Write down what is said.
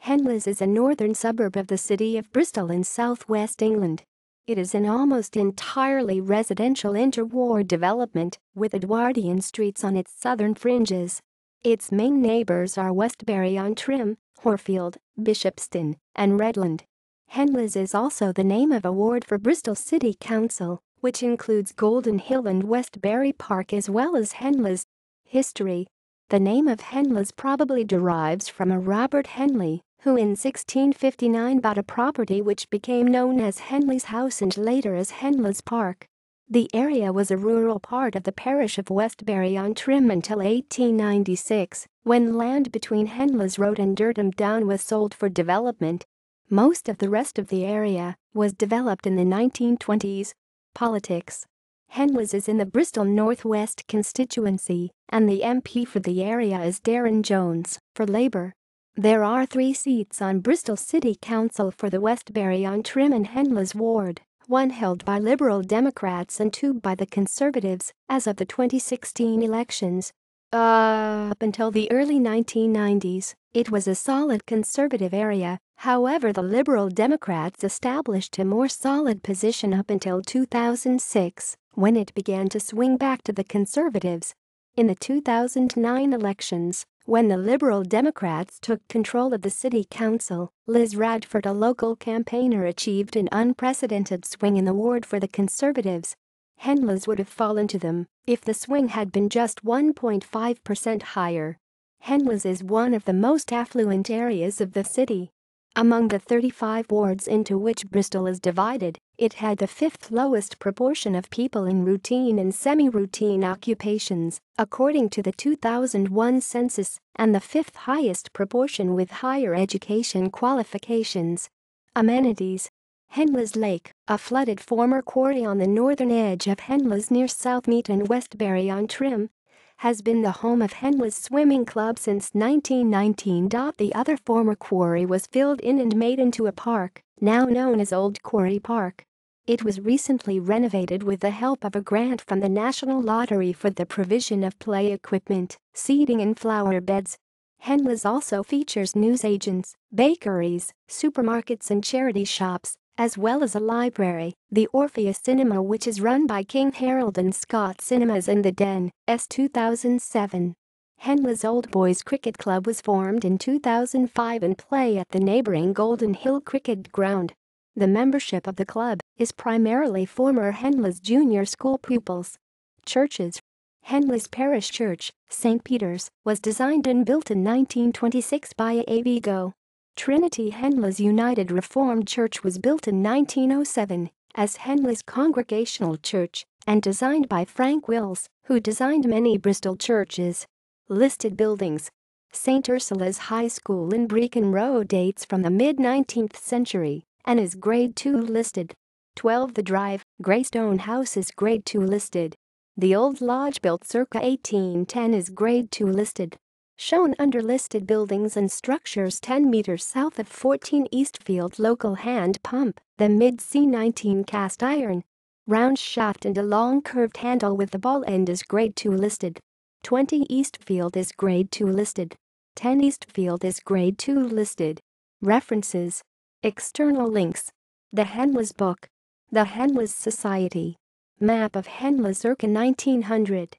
Henleaze is a northern suburb of the city of Bristol in southwest England. It is an almost entirely residential interward development with Edwardian streets on its southern fringes. Its main neighbours are Westbury on Trym, Horfield, Bishopston, and Redland. Henleaze is also the name of a ward for Bristol City Council, which includes Golden Hill and Westbury Park as well as Henleaze. History. The name of Henleaze probably derives from a Robert Henley, who in 1659 bought a property which became known as Henleaze House and later as Henleaze Park. The area was a rural part of the parish of Westbury on Trym until 1896, when land between Henleaze Road and Durham Down was sold for development. Most of the rest of the area was developed in the 1920s. Politics. Henleaze is in the Bristol North West constituency, and the MP for the area is Darren Jones, for Labour. There are 3 seats on Bristol City Council for the Westbury on Trym and Henleaze ward, 1 held by Liberal Democrats and 2 by the Conservatives, as of the 2016 elections. Up until the early 1990s, it was a solid Conservative area. However, the Liberal Democrats established a more solid position up until 2006, when it began to swing back to the Conservatives. In the 2009 elections, when the Liberal Democrats took control of the City Council, Liz Radford, a local campaigner, achieved an unprecedented swing in the ward for the Conservatives. Henleaze would have fallen to them if the swing had been just 1.5% higher. Henleaze is one of the most affluent areas of the city. Among the 35 wards into which Bristol is divided, it had the 5th lowest proportion of people in routine and semi-routine occupations, according to the 2001 census, and the 5th highest proportion with higher education qualifications. Amenities. Henleaze Lake, a flooded former quarry on the northern edge of Henleaze near Southmeet and Westbury on Trym, has been the home of Henleaze Swimming Club since 1919. The other former quarry was filled in and made into a park, now known as Old Quarry Park. It was recently renovated with the help of a grant from the National Lottery for the provision of play equipment, seating and flower beds. Henleaze also features newsagents, bakeries, supermarkets and charity shops, as well as a library, the Orpheus Cinema, which is run by King Harold and Scott Cinemas, and the Den, 2007. Henleaze Old Boys Cricket Club was formed in 2005 and play at the neighbouring Golden Hill Cricket Ground. The membership of the club is primarily former Henleaze Junior School pupils. Churches. Henleaze Parish Church, St. Peter's, was designed and built in 1926 by A. Vigo. Trinity Henleaze United Reformed Church was built in 1907 as Henleaze Congregational Church and designed by Frank Wills, who designed many Bristol churches. Listed buildings. St. Ursula's High School in Brecon Road dates from the mid-19th century and is Grade 2 listed. 12 The Drive, Greystone House is Grade 2 listed. The Old Lodge, built circa 1810, is Grade 2 listed. Shown under listed buildings and structures: 10 meters south of 14 Eastfield local hand pump, the mid-C19 cast iron. Round shaft and a long curved handle with the ball end is Grade 2 listed. 20 Eastfield is Grade 2 listed. 10 Eastfield is Grade 2 listed. References. External links. The Henleaze Book. The Henleaze Society. Map of Henleaze circa 1900.